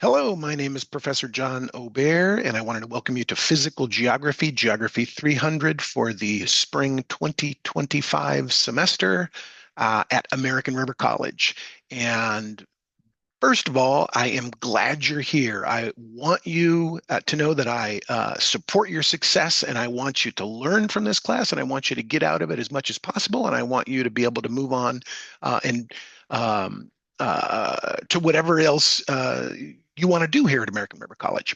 Hello, my name is Professor John Aubert, and I wanted to welcome you to Physical Geography, Geography 300 for the spring 2025 semester at American River College. And first of all, I am glad you're here. I want you to know that I support your success, and I want you to learn from this class, and I want you to get out of it as much as possible, and I want you to be able to move on and to whatever else you want to do here at American River College.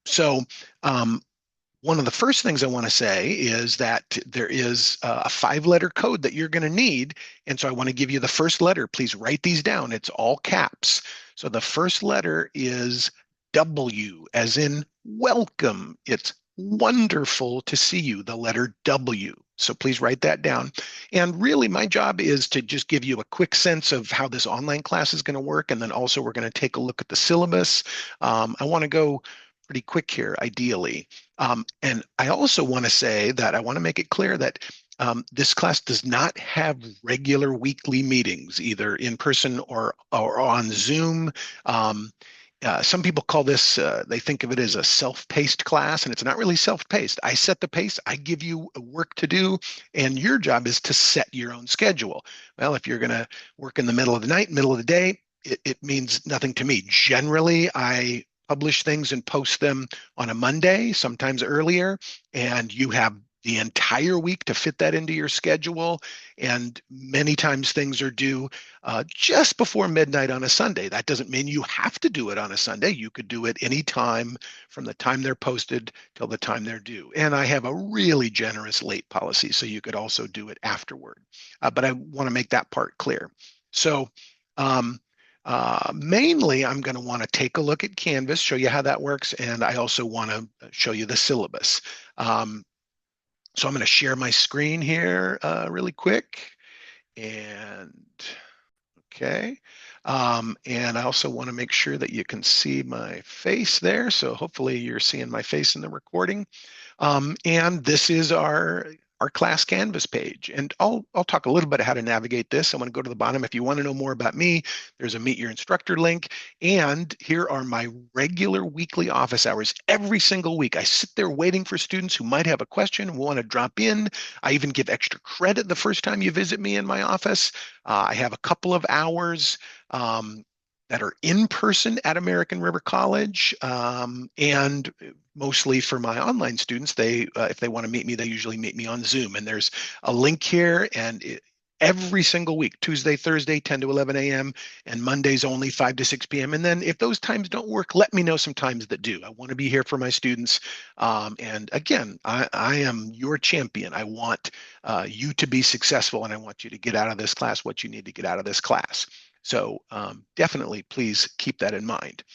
So one of the first things I want to say is that there is a five-letter code that you're going to need. And so I want to give you the first letter. Please write these down. It's all caps. So the first letter is W, as in welcome. It's wonderful to see you, the letter W. So please write that down. And really, my job is to just give you a quick sense of how this online class is going to work. And then also, we're going to take a look at the syllabus. I want to go pretty quick here, ideally. And I also want to say that I want to make it clear that this class does not have regular weekly meetings, either in person or on Zoom. Some people call this, they think of it as a self-paced class, and it's not really self-paced. I set the pace, I give you work to do, and your job is to set your own schedule. Well, if you're going to work in the middle of the night, middle of the day, it means nothing to me. Generally, I publish things and post them on a Monday, sometimes earlier, and you have the entire week to fit that into your schedule. And many times things are due just before midnight on a Sunday. That doesn't mean you have to do it on a Sunday. You could do it any time from the time they're posted till the time they're due. And I have a really generous late policy, so you could also do it afterward. But I want to make that part clear. So mainly, I'm going to want to take a look at Canvas, show you how that works, and I also want to show you the syllabus. So I'm going to share my screen here really quick. And okay. And I also want to make sure that you can see my face there. So hopefully you're seeing my face in the recording. And this is our class Canvas page. And I'll talk a little bit how to navigate this. I want to go to the bottom. If you want to know more about me, there's a Meet Your Instructor link. And here are my regular weekly office hours. Every single week, I sit there waiting for students who might have a question and want to drop in. I even give extra credit the first time you visit me in my office. I have a couple of hours that are in person at American River College, and mostly for my online students, if they want to meet me, they usually meet me on Zoom. And there's a link here, and every single week, Tuesday, Thursday, 10 to 11 a.m., and Mondays only 5 to 6 p.m. And then if those times don't work, let me know some times that do. I want to be here for my students. And again, I am your champion. I want you to be successful, and I want you to get out of this class what you need to get out of this class. So definitely, please keep that in mind.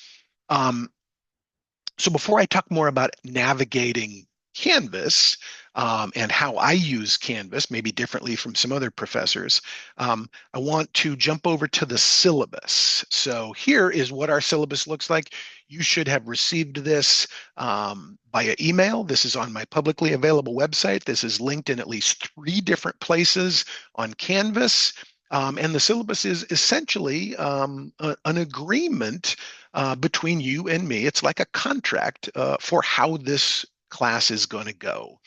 So before I talk more about navigating Canvas and how I use Canvas, maybe differently from some other professors, I want to jump over to the syllabus. So here is what our syllabus looks like. You should have received this via email. This is on my publicly available website. This is linked in at least 3 different places on Canvas. And the syllabus is essentially an agreement between you and me. It's like a contract for how this class is going to go.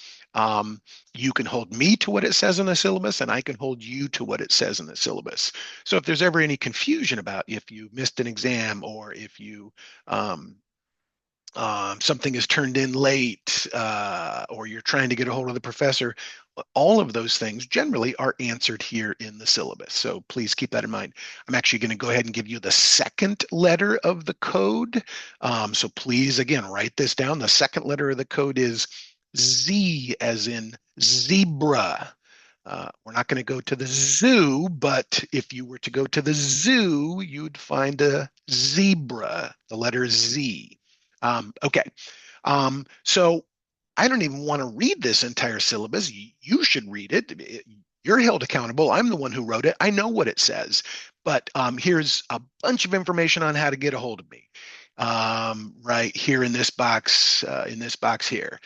You can hold me to what it says in the syllabus, and I can hold you to what it says in the syllabus. So if there's ever any confusion about if you missed an exam, or if you something is turned in late, or you're trying to get a hold of the professor, all of those things generally are answered here in the syllabus. So please keep that in mind. I'm actually going to go ahead and give you the second letter of the code. So please, again, write this down. The second letter of the code is Z, as in zebra. We're not going to go to the zoo, but if you were to go to the zoo, you'd find a zebra, the letter Z. Okay, so I don't even want to read this entire syllabus. You should read it. You're held accountable. I'm the one who wrote it. I know what it says, but here's a bunch of information on how to get a hold of me. Right here in this box here.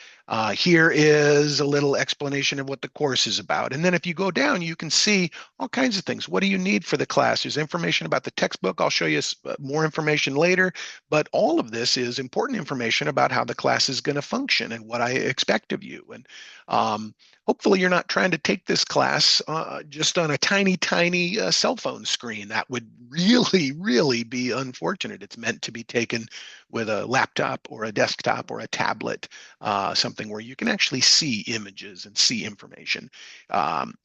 Here is a little explanation of what the course is about. And then if you go down, you can see all kinds of things. What do you need for the class? There's information about the textbook. I'll show you more information later, but all of this is important information about how the class is going to function and what I expect of you. And hopefully you're not trying to take this class just on a tiny, tiny cell phone screen. That would really, really be unfortunate. It's meant to be taken with a laptop or a desktop or a tablet, something where you can actually see images and see information.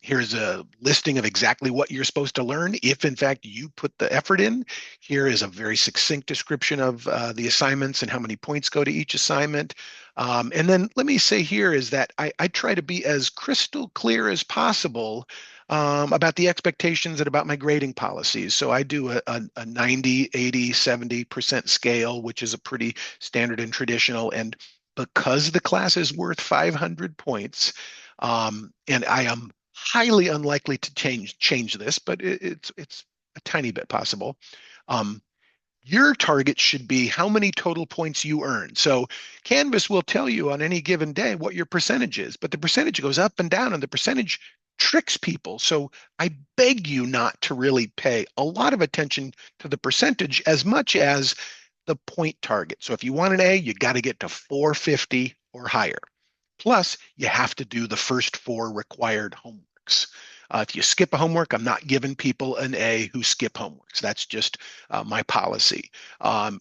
Here's a listing of exactly what you're supposed to learn if, in fact, you put the effort in. Here is a very succinct description of the assignments and how many points go to each assignment. And then let me say here is that I try to be as crystal clear as possible about the expectations and about my grading policies. So I do a 90, 80, 70% scale, which is a pretty standard and traditional. And because the class is worth 500 points, and I am highly unlikely to change this, but it's a tiny bit possible. Um, your target should be how many total points you earn. So Canvas will tell you on any given day what your percentage is, but the percentage goes up and down, and the percentage tricks people. So I beg you not to really pay a lot of attention to the percentage as much as the point target. So if you want an A, you got to get to 450 or higher. Plus, you have to do the first four required homeworks. If you skip a homework, I'm not giving people an A who skip homeworks. That's just my policy.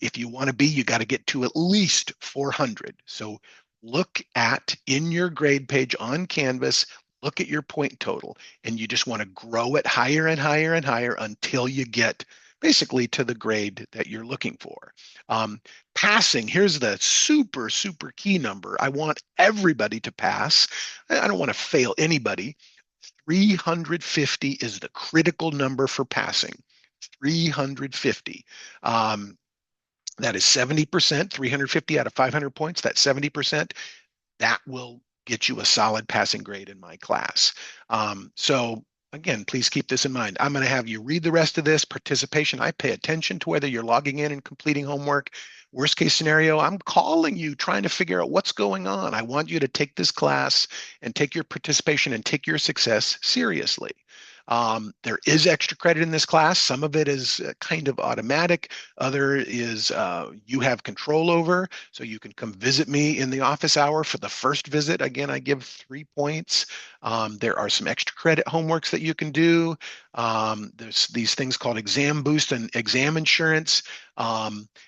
If you want to be, you got to get to at least 400. So look at in your grade page on Canvas, look at your point total, and you just want to grow it higher and higher and higher until you get basically to the grade that you're looking for. Passing, here's the super, super key number. I want everybody to pass. I don't want to fail anybody. 350 is the critical number for passing. 350. That is 70%, 350 out of 500 points. That's 70%. That will get you a solid passing grade in my class. So again, please keep this in mind. I'm going to have you read the rest of this. Participation, I pay attention to whether you're logging in and completing homework. Worst case scenario, I'm calling you, trying to figure out what's going on. I want you to take this class and take your participation and take your success seriously. There is extra credit in this class. Some of it is kind of automatic. Other is you have control over. So you can come visit me in the office hour for the first visit. Again, I give 3 points. There are some extra credit homeworks that you can do. There's these things called exam boost and exam insurance.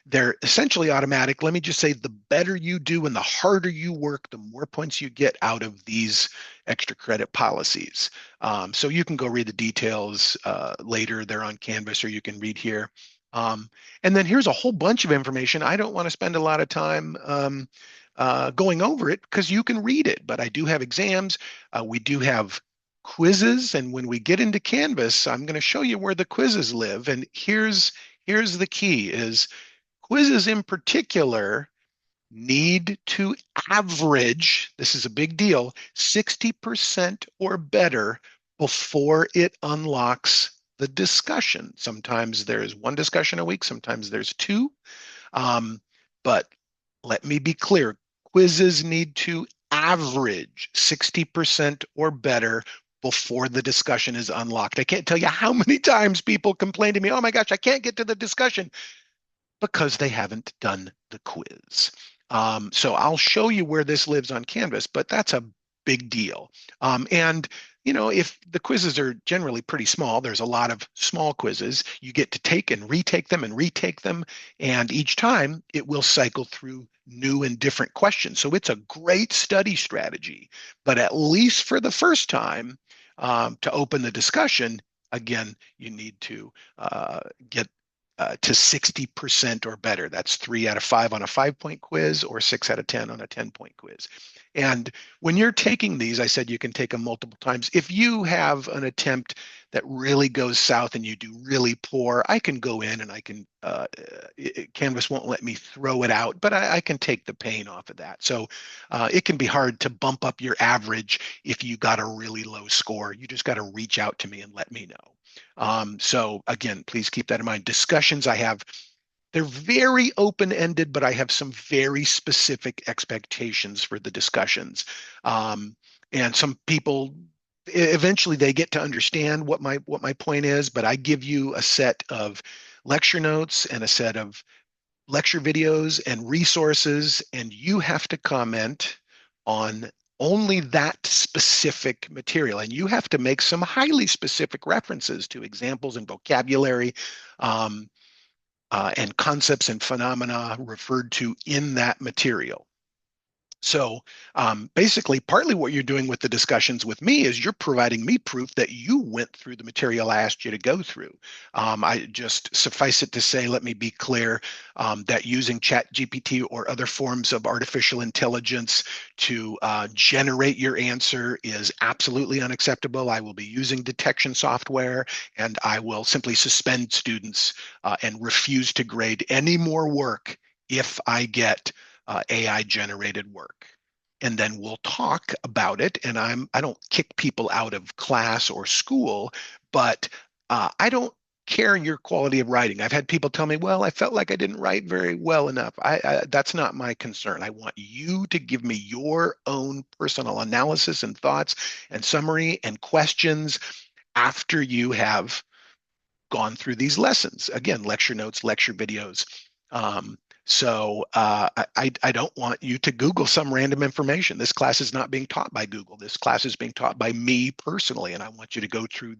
They're essentially automatic. Let me just say the better you do and the harder you work, the more points you get out of these extra credit policies. So you can go read the details later. They're on Canvas, or you can read here. And then here's a whole bunch of information. I don't want to spend a lot of time going over it because you can read it, but I do have exams. We do have quizzes. And when we get into Canvas, I'm going to show you where the quizzes live. And here's the key is quizzes in particular need to average, this is a big deal, 60% or better before it unlocks the discussion. Sometimes there's one discussion a week, sometimes there's two. But let me be clear, quizzes need to average 60% or better before the discussion is unlocked. I can't tell you how many times people complain to me, oh my gosh, I can't get to the discussion, because they haven't done the quiz. So I'll show you where this lives on Canvas, but that's a big deal. And you know, if the quizzes are generally pretty small, there's a lot of small quizzes, you get to take and retake them and retake them. And each time it will cycle through new and different questions. So it's a great study strategy, but at least for the first time, to open the discussion, again, you need to get to 60% or better. That's 3 out of 5 on a 5-point quiz or 6 out of 10 on a 10-point quiz. And when you're taking these, I said you can take them multiple times. If you have an attempt that really goes south and you do really poor, I can go in and I can, Canvas won't let me throw it out, but I can take the pain off of that. So it can be hard to bump up your average if you got a really low score. You just got to reach out to me and let me know. So again, please keep that in mind. Discussions, I have They're very open-ended, but I have some very specific expectations for the discussions. Um, and some people eventually they get to understand what my point is, but I give you a set of lecture notes and a set of lecture videos and resources, and you have to comment on only that specific material. And you have to make some highly specific references to examples and vocabulary. And concepts and phenomena referred to in that material. So basically, partly what you're doing with the discussions with me is you're providing me proof that you went through the material I asked you to go through. I just suffice it to say, let me be clear that using Chat GPT or other forms of artificial intelligence to generate your answer is absolutely unacceptable. I will be using detection software, and I will simply suspend students and refuse to grade any more work if I get AI generated work. And then we'll talk about it. And I don't kick people out of class or school, but I don't care your quality of writing. I've had people tell me, well, I felt like I didn't write very well enough. That's not my concern. I want you to give me your own personal analysis and thoughts and summary and questions after you have gone through these lessons. Again, lecture notes, lecture videos. I don't want you to Google some random information. This class is not being taught by Google. This class is being taught by me personally, and I want you to go through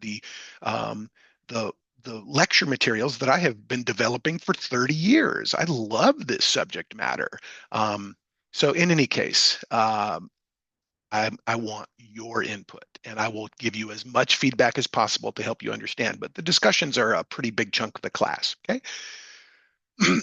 um, the the lecture materials that I have been developing for 30 years. I love this subject matter. So in any case, I want your input, and I will give you as much feedback as possible to help you understand. But the discussions are a pretty big chunk of the class. Okay.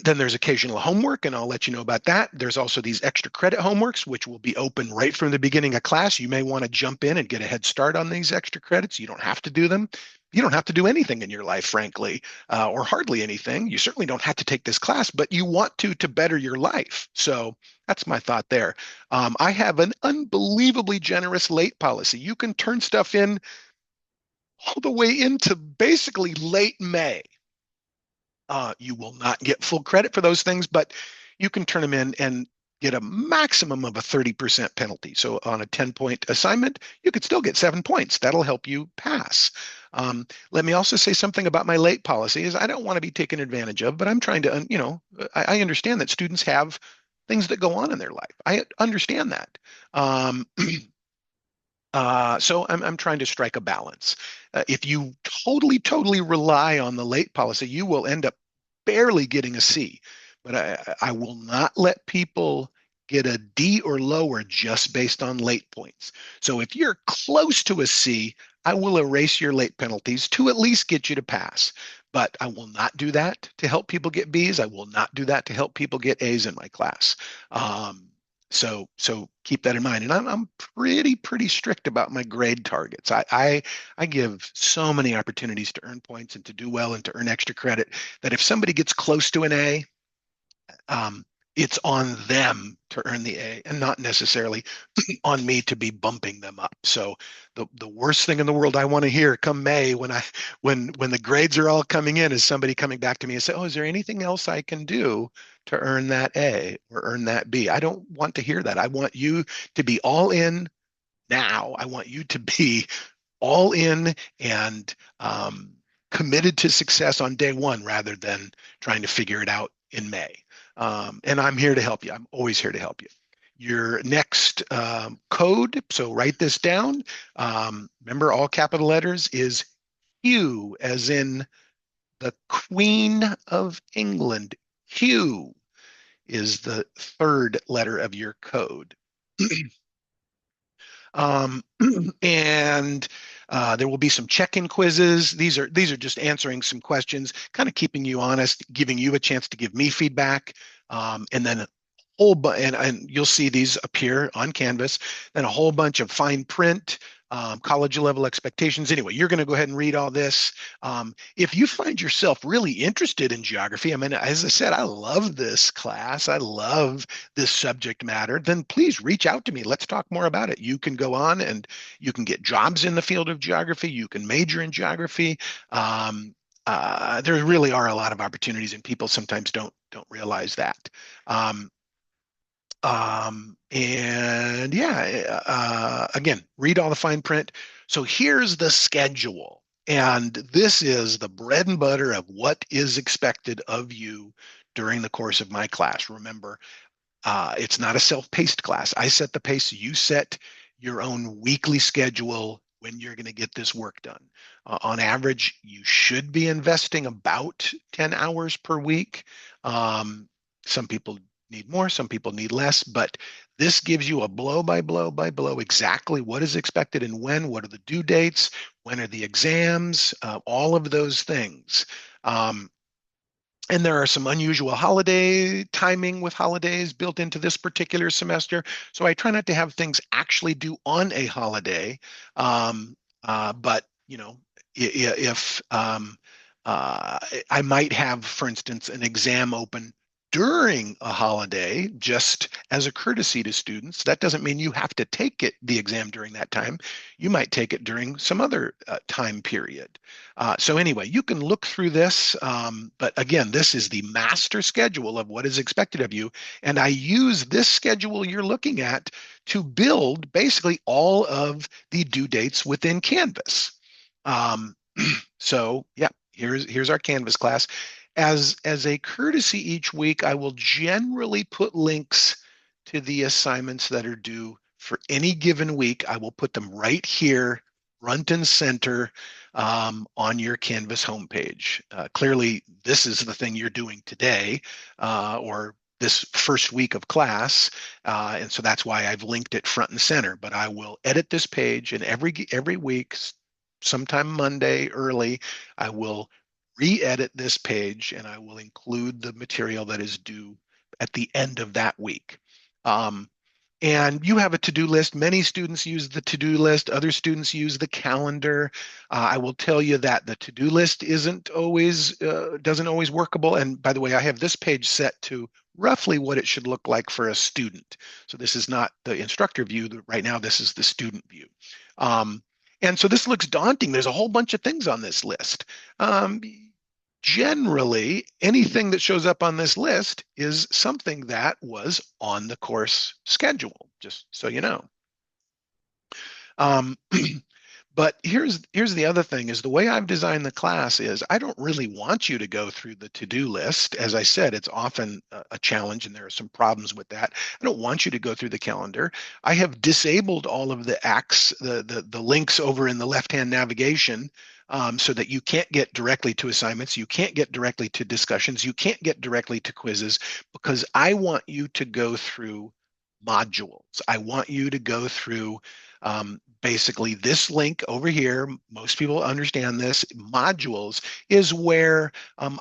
Then there's occasional homework, and I'll let you know about that. There's also these extra credit homeworks, which will be open right from the beginning of class. You may want to jump in and get a head start on these extra credits. You don't have to do them. You don't have to do anything in your life, frankly, or hardly anything. You certainly don't have to take this class, but you want to better your life. So that's my thought there. I have an unbelievably generous late policy. You can turn stuff in all the way into basically late May. You will not get full credit for those things, but you can turn them in and get a maximum of a 30% penalty. So on a 10-point assignment, you could still get 7 points. That'll help you pass. Let me also say something about my late policy is I don't want to be taken advantage of, but I'm trying to, I understand that students have things that go on in their life. I understand that. So I'm trying to strike a balance. If you totally rely on the late policy, you will end up barely getting a C. But I will not let people get a D or lower just based on late points. So if you're close to a C, I will erase your late penalties to at least get you to pass. But I will not do that to help people get Bs. I will not do that to help people get As in my class. So keep that in mind. And I'm pretty strict about my grade targets. I give so many opportunities to earn points and to do well and to earn extra credit that if somebody gets close to an A, um, it's on them to earn the A and not necessarily on me to be bumping them up. So the worst thing in the world I want to hear come May when the grades are all coming in is somebody coming back to me and say, "Oh, is there anything else I can do to earn that A or earn that B?" I don't want to hear that. I want you to be all in now. I want you to be all in and committed to success on day one rather than trying to figure it out in May. And I'm here to help you. I'm always here to help you. Your next code, so write this down. Remember, all capital letters is Q, as in the Queen of England. Q is the third letter of your code. Um, and there will be some check-in quizzes. These are just answering some questions, kind of keeping you honest, giving you a chance to give me feedback, and then a whole and you'll see these appear on Canvas. Then a whole bunch of fine print, college level expectations. Anyway, you're going to go ahead and read all this. If you find yourself really interested in geography, I mean, as I said, I love this class. I love this subject matter. Then please reach out to me. Let's talk more about it. You can go on and you can get jobs in the field of geography. You can major in geography. there really are a lot of opportunities, and people sometimes don't realize that. Um, and yeah, again, read all the fine print. So here's the schedule. And this is the bread and butter of what is expected of you during the course of my class. Remember, it's not a self-paced class. I set the pace. You set your own weekly schedule when you're going to get this work done. On average, you should be investing about 10 hours per week. Um, some people need more, some people need less, but this gives you a blow by blow by blow exactly what is expected and when, what are the due dates, when are the exams, all of those things. Um, and there are some unusual holiday timing with holidays built into this particular semester. So I try not to have things actually due on a holiday. But, you know, if I might have, for instance, an exam open during a holiday just as a courtesy to students. That doesn't mean you have to take the exam during that time. You might take it during some other time period. So anyway, you can look through this, but again, this is the master schedule of what is expected of you. And I use this schedule you're looking at to build basically all of the due dates within Canvas. Um, so yeah, here's our Canvas class. As a courtesy each week, I will generally put links to the assignments that are due for any given week. I will put them right here, front and center, on your Canvas homepage. Clearly, this is the thing you're doing today, or this first week of class, and so that's why I've linked it front and center. But I will edit this page, and every week, sometime Monday early, I will re-edit this page and I will include the material that is due at the end of that week. Um, and you have a to-do list. Many students use the to-do list. Other students use the calendar. I will tell you that the to-do list doesn't always workable. And by the way, I have this page set to roughly what it should look like for a student. So this is not the instructor view. Right now, this is the student view. Um, and so this looks daunting. There's a whole bunch of things on this list. Um, Generally, anything that shows up on this list is something that was on the course schedule, just so you know. Um, But here's the other thing is the way I've designed the class is I don't really want you to go through the to-do list. As I said, it's often a challenge and there are some problems with that. I don't want you to go through the calendar. I have disabled all of the acts, the links over in the left-hand navigation, so that you can't get directly to assignments, you can't get directly to discussions, you can't get directly to quizzes, because I want you to go through modules. I want you to go through basically this link over here. Most people understand this. Modules is where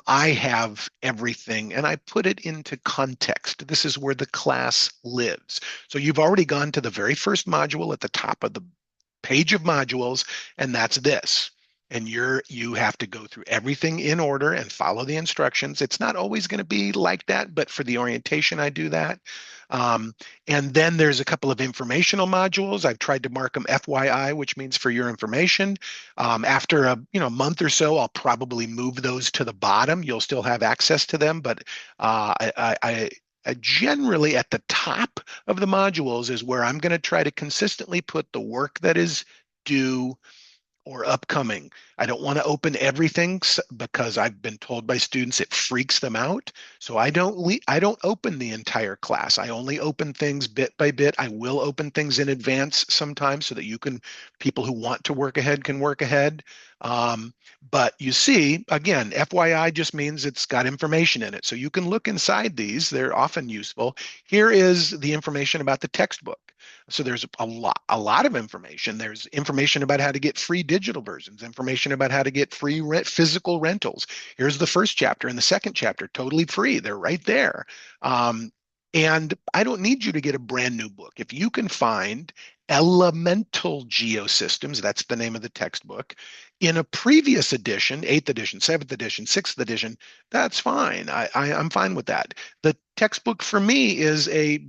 I have everything and I put it into context. This is where the class lives. So you've already gone to the very first module at the top of the page of modules, and that's this. And you have to go through everything in order and follow the instructions. It's not always going to be like that, but for the orientation, I do that. And then there's a couple of informational modules. I've tried to mark them FYI, which means for your information. After a month or so, I'll probably move those to the bottom. You'll still have access to them, but I generally at the top of the modules is where I'm going to try to consistently put the work that is due or upcoming. I don't want to open everything because I've been told by students it freaks them out. So I don't open the entire class. I only open things bit by bit. I will open things in advance sometimes so that people who want to work ahead can work ahead. But you see, again, FYI just means it's got information in it. So you can look inside these. They're often useful. Here is the information about the textbook. So there's a lot of information. There's information about how to get free digital versions, information about how to get free physical rentals. Here's the first chapter and the second chapter, totally free. They're right there. And I don't need you to get a brand new book. If you can find Elemental Geosystems, that's the name of the textbook, in a previous edition, 8th edition, 7th edition, 6th edition, that's fine. I'm fine with that. The textbook for me is a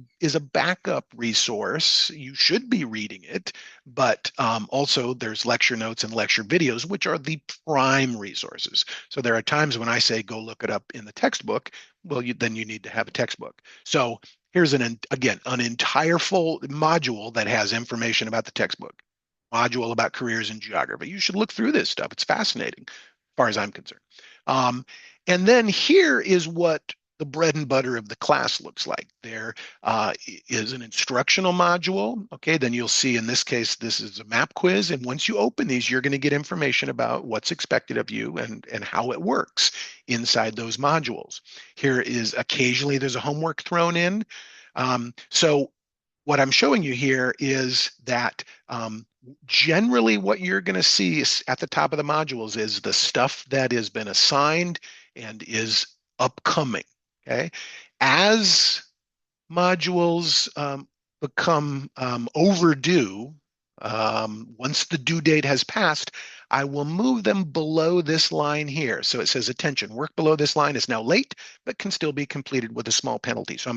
backup resource. You should be reading it, but also there's lecture notes and lecture videos, which are the prime resources. So there are times when I say go look it up in the textbook. Well, then you need to have a textbook. So here's again an entire full module that has information about the textbook, module about careers in geography. You should look through this stuff. It's fascinating, as far as I'm concerned. Um, and then here is what the bread and butter of the class looks like. There is an instructional module. Okay, then you'll see in this case, this is a map quiz. And once you open these, you're going to get information about what's expected of you and how it works inside those modules. Here is occasionally there's a homework thrown in. So what I'm showing you here is that generally what you're going to see at the top of the modules is the stuff that has been assigned and is upcoming. Okay, as modules become overdue, once the due date has passed, I will move them below this line here. So it says, attention, work below this line is now late, but can still be completed with a small penalty. So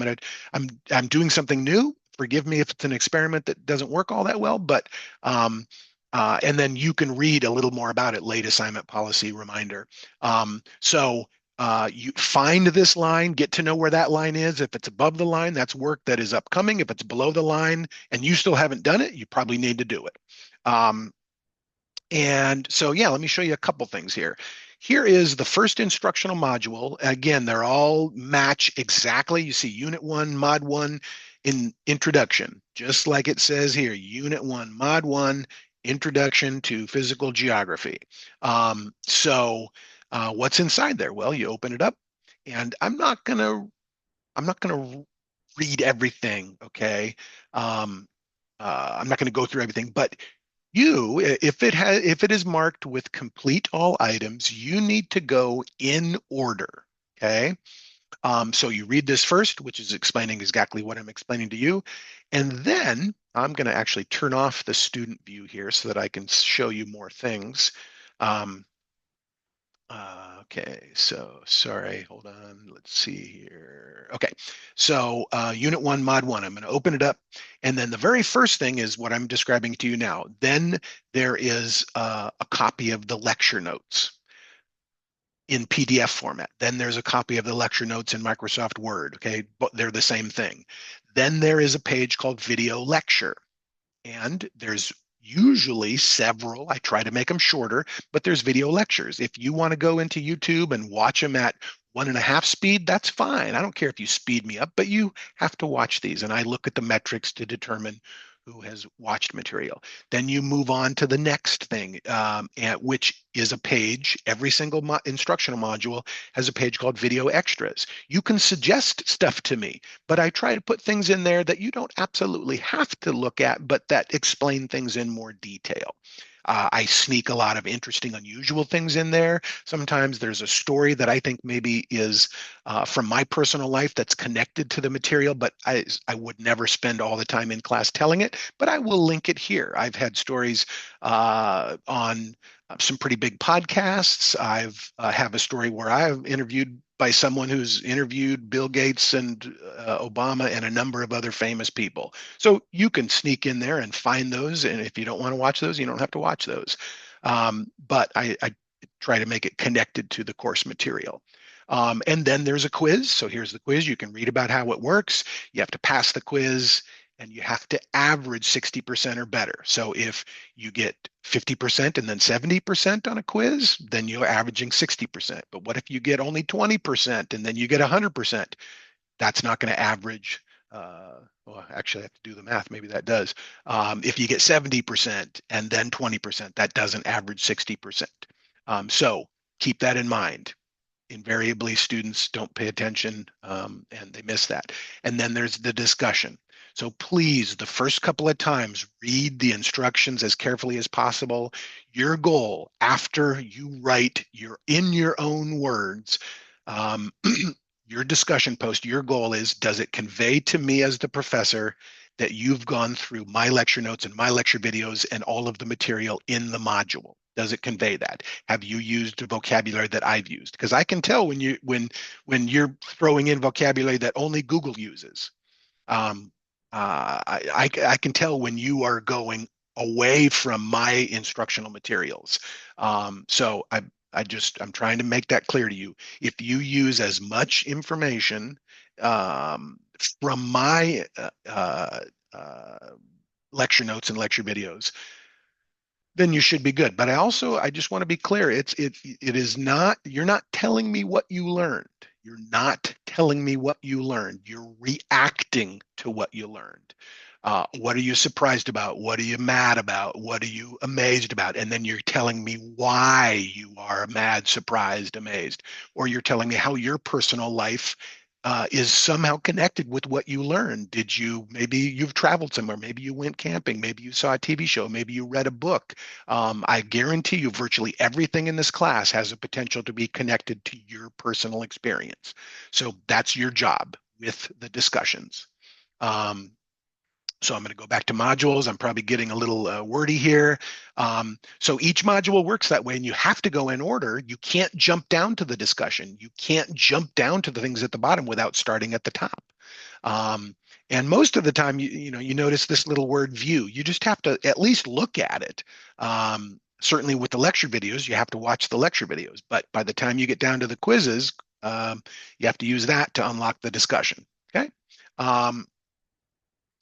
I'm doing something new. Forgive me if it's an experiment that doesn't work all that well, but and then you can read a little more about it, late assignment policy reminder. You find this line, get to know where that line is. If it's above the line, that's work that is upcoming. If it's below the line and you still haven't done it, you probably need to do it. And so, yeah, let me show you a couple things here. Here is the first instructional module. Again, they're all match exactly. You see Unit 1, Mod 1 in Introduction, just like it says here, Unit 1, Mod 1, Introduction to Physical Geography. What's inside there? Well, you open it up, and I'm not gonna read everything, okay? I'm not gonna go through everything, but if it is marked with complete all items, you need to go in order, okay? So you read this first, which is explaining exactly what I'm explaining to you, and then I'm going to actually turn off the student view here so that I can show you more things. Okay, so sorry, hold on. Let's see here. Okay, so Unit 1, Mod 1, I'm going to open it up. And then the very first thing is what I'm describing to you now. Then there is a copy of the lecture notes in PDF format. Then there's a copy of the lecture notes in Microsoft Word, okay? But they're the same thing. Then there is a page called Video Lecture. And there's usually several. I try to make them shorter, but there's video lectures. If you want to go into YouTube and watch them at 1.5 speed, that's fine. I don't care if you speed me up, but you have to watch these. And I look at the metrics to determine who has watched material. Then you move on to the next thing, which is a page. Every single instructional module has a page called Video Extras. You can suggest stuff to me, but I try to put things in there that you don't absolutely have to look at, but that explain things in more detail. I sneak a lot of interesting, unusual things in there. Sometimes there's a story that I think maybe is from my personal life that's connected to the material, but I would never spend all the time in class telling it, but I will link it here. I've had stories on some pretty big podcasts. I've have a story where I've interviewed by someone who's interviewed Bill Gates and Obama and a number of other famous people. So you can sneak in there and find those. And if you don't want to watch those, you don't have to watch those. But I try to make it connected to the course material. And then there's a quiz. So here's the quiz. You can read about how it works. You have to pass the quiz and you have to average 60% or better. So if you get 50% and then 70% on a quiz, then you're averaging 60%. But what if you get only 20% and then you get 100%? That's not going to average. Well, actually, I have to do the math. Maybe that does. If you get 70% and then 20%, that doesn't average 60%. So keep that in mind. Invariably, students don't pay attention and they miss that. And then there's the discussion. So please, the first couple of times, read the instructions as carefully as possible. Your goal, after you write in your own words, your discussion post, your goal is, does it convey to me as the professor that you've gone through my lecture notes and my lecture videos and all of the material in the module? Does it convey that? Have you used vocabulary that I've used? Because I can tell when you're throwing in vocabulary that only Google uses. Um, I can tell when you are going away from my instructional materials. So I'm trying to make that clear to you. If you use as much information from my uh, lecture notes and lecture videos, then you should be good. But I just want to be clear. It is not, you're not telling me what you learned. You're not telling me what you learned. You're reacting to what you learned. What are you surprised about? What are you mad about? What are you amazed about? And then you're telling me why you are mad, surprised, amazed, or you're telling me how your personal life is somehow connected with what you learned. Maybe you've traveled somewhere, maybe you went camping, maybe you saw a TV show, maybe you read a book. I guarantee you virtually everything in this class has a potential to be connected to your personal experience. So that's your job with the discussions. Um, so I'm going to go back to modules. I'm probably getting a little wordy here. So each module works that way, and you have to go in order. You can't jump down to the discussion. You can't jump down to the things at the bottom without starting at the top. Um, and most of the time, you notice this little word view. You just have to at least look at it. Certainly with the lecture videos, you have to watch the lecture videos. But by the time you get down to the quizzes, you have to use that to unlock the discussion. Okay. Um,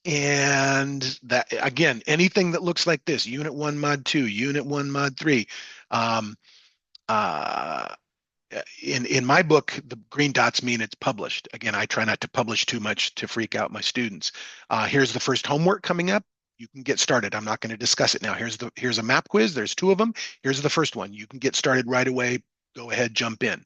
and that again, anything that looks like this, Unit 1, Mod 2, Unit 1, Mod 3, um, uh, in my book, the green dots mean it's published. Again, I try not to publish too much to freak out my students. Here's the first homework coming up. You can get started. I'm not going to discuss it now. Here's a map quiz. There's two of them. Here's the first one. You can get started right away. Go ahead, jump in.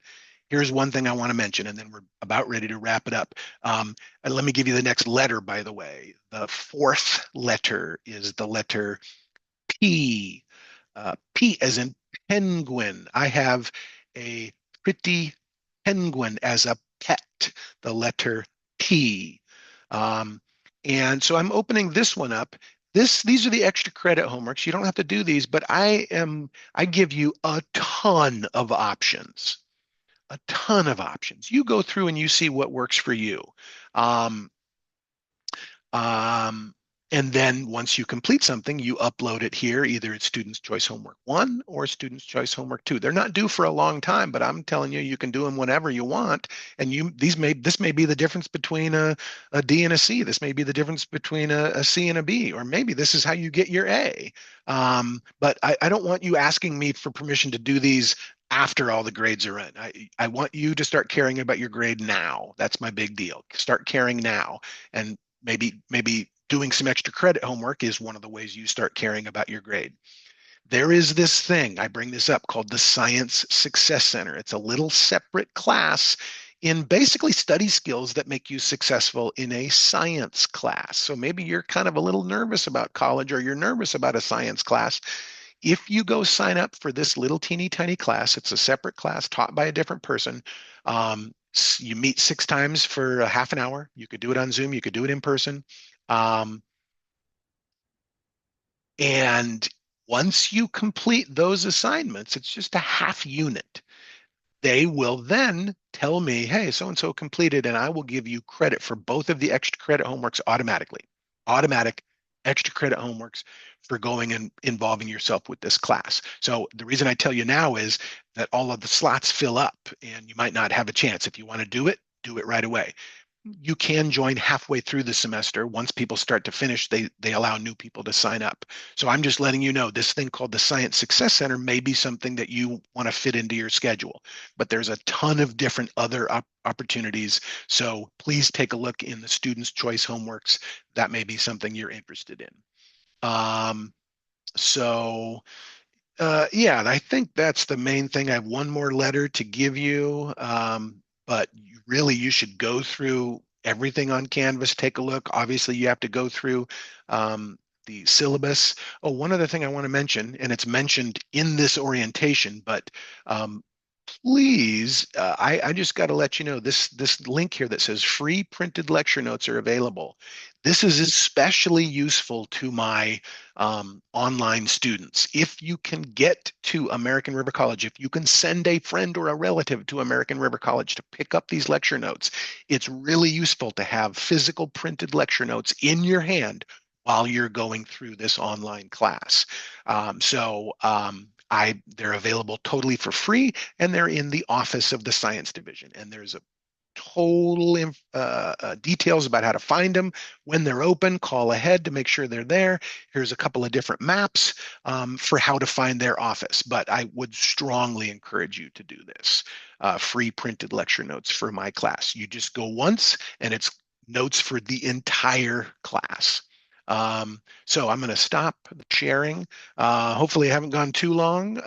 Here's one thing I want to mention, and then we're about ready to wrap it up. And let me give you the next letter, by the way. The fourth letter is the letter P. P as in penguin. I have a pretty penguin as a pet, the letter P. Um, and so I'm opening this one up. These are the extra credit homeworks. You don't have to do these, but I give you a ton of options, a ton of options. You go through and you see what works for you. Um, um, and then once you complete something, you upload it here. Either it's Students' Choice Homework 1 or Students' Choice Homework 2. They're not due for a long time, but I'm telling you, you can do them whenever you want. And this may be the difference between a D and a C. This may be the difference between a C and a B, or maybe this is how you get your A. But I don't want you asking me for permission to do these after all the grades are in. I want you to start caring about your grade now. That's my big deal. Start caring now. And maybe doing some extra credit homework is one of the ways you start caring about your grade. There is this thing, I bring this up, called the Science Success Center. It's a little separate class in basically study skills that make you successful in a science class. So maybe you're kind of a little nervous about college, or you're nervous about a science class. If you go sign up for this little teeny tiny class, it's a separate class taught by a different person. You meet 6 times for a half an hour. You could do it on Zoom. You could do it in person. Um, and once you complete those assignments, it's just a half unit. They will then tell me, hey, so-and-so completed, and I will give you credit for both of the extra credit homeworks automatically. Automatic extra credit homeworks for going and involving yourself with this class. So the reason I tell you now is that all of the slots fill up and you might not have a chance. If you want to do it right away. You can join halfway through the semester. Once people start to finish, they allow new people to sign up. So I'm just letting you know this thing called the Science Success Center may be something that you want to fit into your schedule, but there's a ton of different other opportunities. So please take a look in the Students' Choice homeworks. That may be something you're interested in. So yeah, I think that's the main thing. I have one more letter to give you, but you should go through everything on Canvas. Take a look. Obviously, you have to go through the syllabus. Oh, one other thing I want to mention, and it's mentioned in this orientation, but please, I just got to let you know this link here that says free printed lecture notes are available. This is especially useful to my online students. If you can get to American River College, if you can send a friend or a relative to American River College to pick up these lecture notes, it's really useful to have physical printed lecture notes in your hand while you're going through this online class. They're available totally for free, and they're in the office of the science division. And there's a total details about how to find them when they're open. Call ahead to make sure they're there. Here's a couple of different maps for how to find their office, but I would strongly encourage you to do this. Free printed lecture notes for my class. You just go once and it's notes for the entire class. So I'm going to stop sharing. Hopefully I haven't gone too long.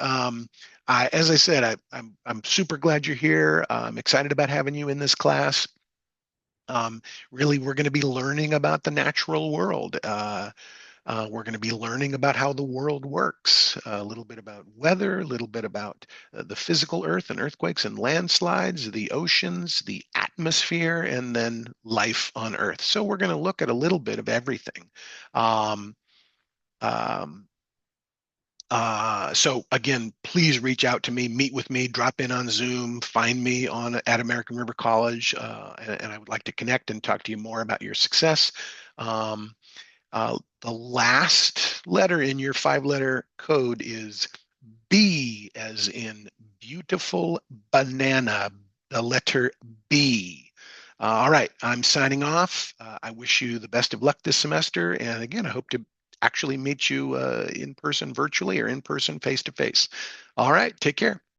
As I said, I'm super glad you're here. I'm excited about having you in this class. Really, we're going to be learning about the natural world. We're going to be learning about how the world works, a little bit about weather, a little bit about the physical earth and earthquakes and landslides, the oceans, the atmosphere, and then life on Earth. So we're going to look at a little bit of everything. Um, um, so again, please reach out to me, meet with me, drop in on Zoom, find me on at American River College, and I would like to connect and talk to you more about your success. Um, the last letter in your five-letter code is B, as in beautiful banana, the letter B. All right, I'm signing off. I wish you the best of luck this semester. And again, I hope to actually meet you in person virtually or in person face to face. All right, take care.